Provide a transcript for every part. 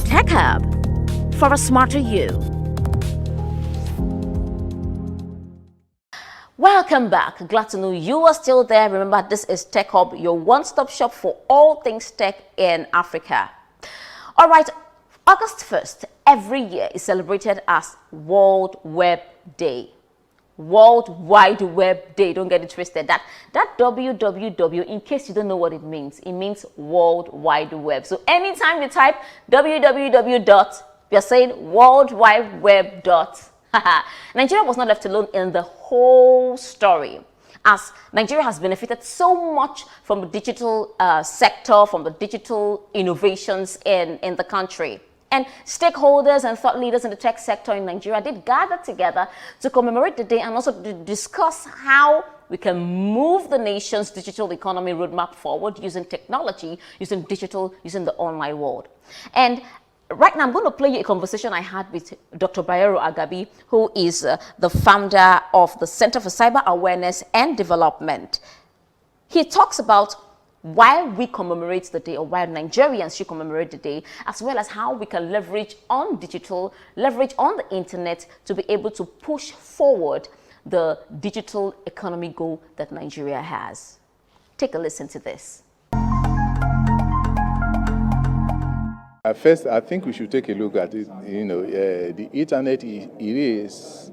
Tech Hub for a smarter you. Welcome back. Glad to know you are still there. Remember, this is Tech Hub, your one-stop shop for all things tech in Africa. All right, August 1st, every year is celebrated as World Web Day. World Wide Web Day. Don't get it twisted. That www, in case you don't know what it means World Wide Web. So anytime you type www. You're saying World Wide Web. Nigeria was not left alone in the whole story, as Nigeria has benefited so much from the digital sector, from the digital innovations in the country. And stakeholders and thought leaders in the tech sector in Nigeria did gather together to commemorate the day and also to discuss how we can move the nation's digital economy roadmap forward using technology, using digital, using the online world. And right now, I'm going to play you a conversation I had with Dr. Bayero Agabi, who is the founder of the Center for Cyber Awareness and Development. He talks about why we commemorate the day, or why Nigerians should commemorate the day, as well as how we can leverage on digital, leverage on the internet to be able to push forward the digital economy goal that Nigeria has. Take a listen to this. At first, I think we should take a look at it. The internet is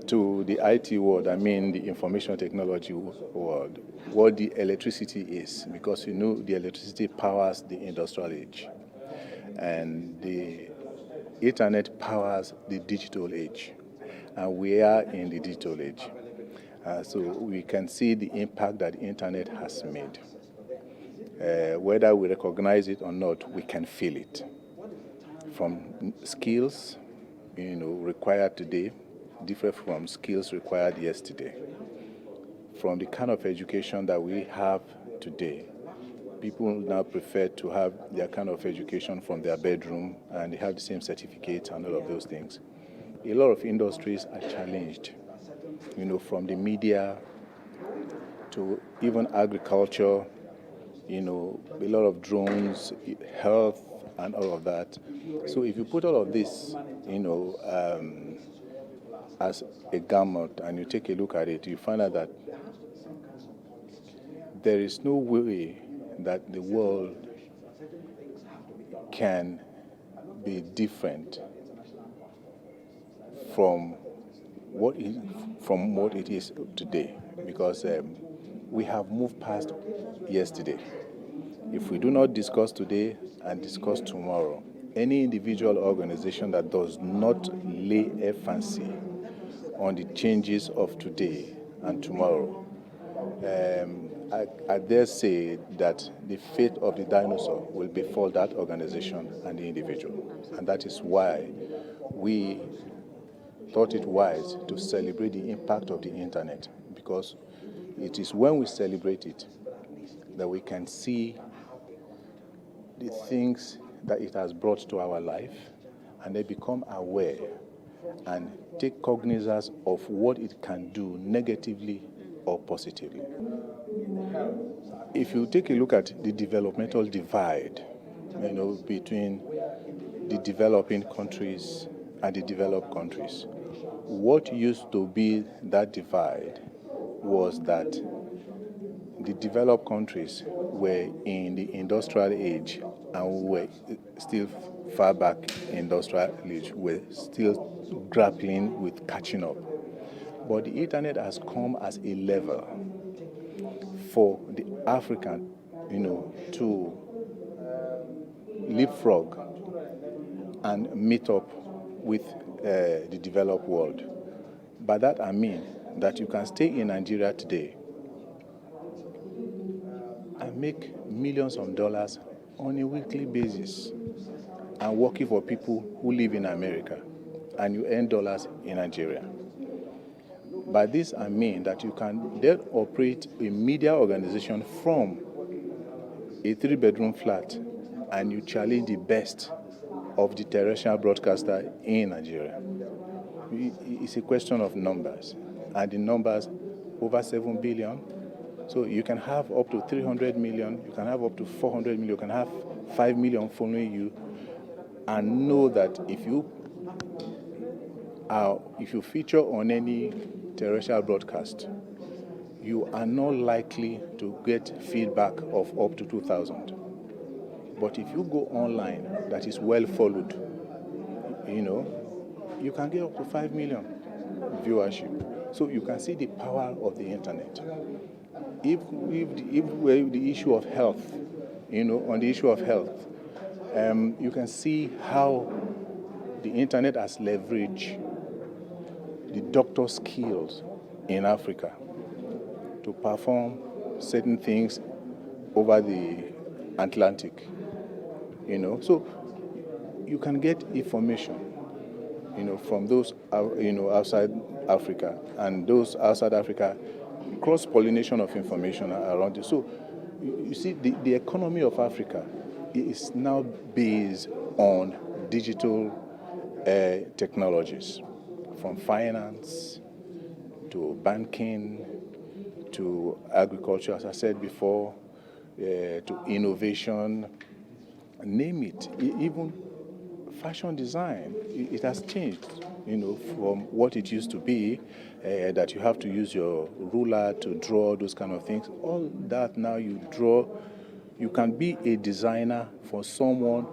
to the IT world, the information technology world, what the electricity is, because the electricity powers the industrial age, and the internet powers the digital age, and we are in the digital age. So we can see the impact that the internet has made. Whether we recognize it or not, we can feel it. From skills, required today, different from skills required yesterday. From the kind of education that we have today, people now prefer to have their kind of education from their bedroom, and they have the same certificate and all of those things. A lot of industries are challenged, from the media to even agriculture, a lot of drones, health, and all of that. So if you put all of this, as a gamut, and you take a look at it, you find out that there is no way that the world can be different from what it is today, because we have moved past yesterday. If we do not discuss today and discuss tomorrow, any individual organization that does not lay emphasis on the changes of today and tomorrow, I dare say that the fate of the dinosaur will befall that organization and the individual. And that is why we thought it wise to celebrate the impact of the internet, because it is when we celebrate it that we can see the things that it has brought to our life, and they become aware and take cognizance of what it can do negatively or positively. If you take a look at the developmental divide, between the developing countries and the developed countries, what used to be that divide was that the developed countries were in the industrial age, and we were still far back industrial age, we're still grappling with catching up. But the internet has come as a level for the African, to leapfrog and meet up with the developed world. By that I mean that you can stay in Nigeria today and make millions of dollars on a weekly basis and working for people who live in America, and you earn dollars in Nigeria. By this I mean that you can then operate a media organization from a 3-bedroom flat, and you challenge the best of the terrestrial broadcaster in Nigeria. It's a question of numbers, and the numbers over 7 billion. So you can have up to 300 million, you can have up to 400 million, you can have 5 million following you, and know that if you feature on any terrestrial broadcast, you are not likely to get feedback of up to 2,000. But if you go online that is well followed, you can get up to 5 million viewership. So you can see the power of the internet. If the issue of health, on the issue of health, you can see how the internet has leveraged the doctor skills in Africa to perform certain things over the Atlantic. So you can get information, from those, outside Africa, and those outside Africa, cross-pollination of information around it. So you see, the economy of Africa is now based on digital technologies, from finance to banking to agriculture, as I said before, to innovation, name it, even fashion design. It has changed, from what it used to be, that you have to use your ruler to draw those kind of things. All that now you draw, you can be a designer for someone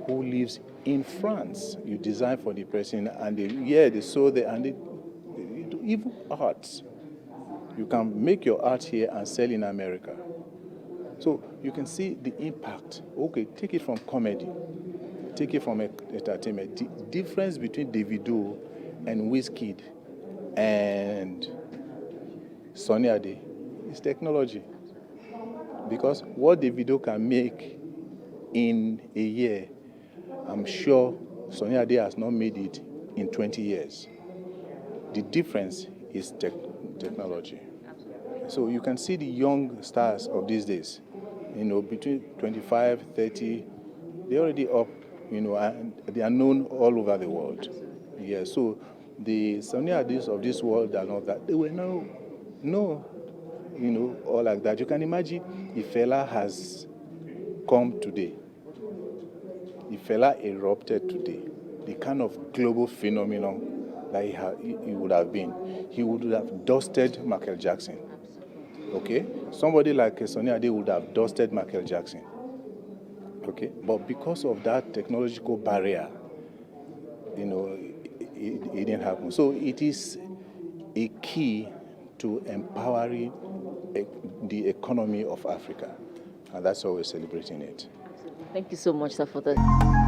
who lives in France. You design for the person, and they sew there, and they do even arts. You can make your art here and sell in America. So you can see the impact. Okay, take it from comedy, take it from entertainment. The difference between Davido and Wizkid and Sunny Ade is technology. Because what Davido can make in a year, I'm sure Sunny Ade has not made it in 20 years. The difference is technology. So you can see the young stars of these days, between 25, 30, they're already up, and they are known all over the world. Yeah, so the Sunny Ades of this world are not that. They were no, all like that. You can imagine if Fela has come today, if Fela erupted today, the kind of global phenomenon that he would have been, he would have dusted Michael Jackson. Okay, somebody like Sunny Ade would have dusted Michael Jackson. Okay, but because of that technological barrier, it didn't happen. So it is a key to empowering the economy of Africa, and that's why we're celebrating it. Thank you so much, sir, for that.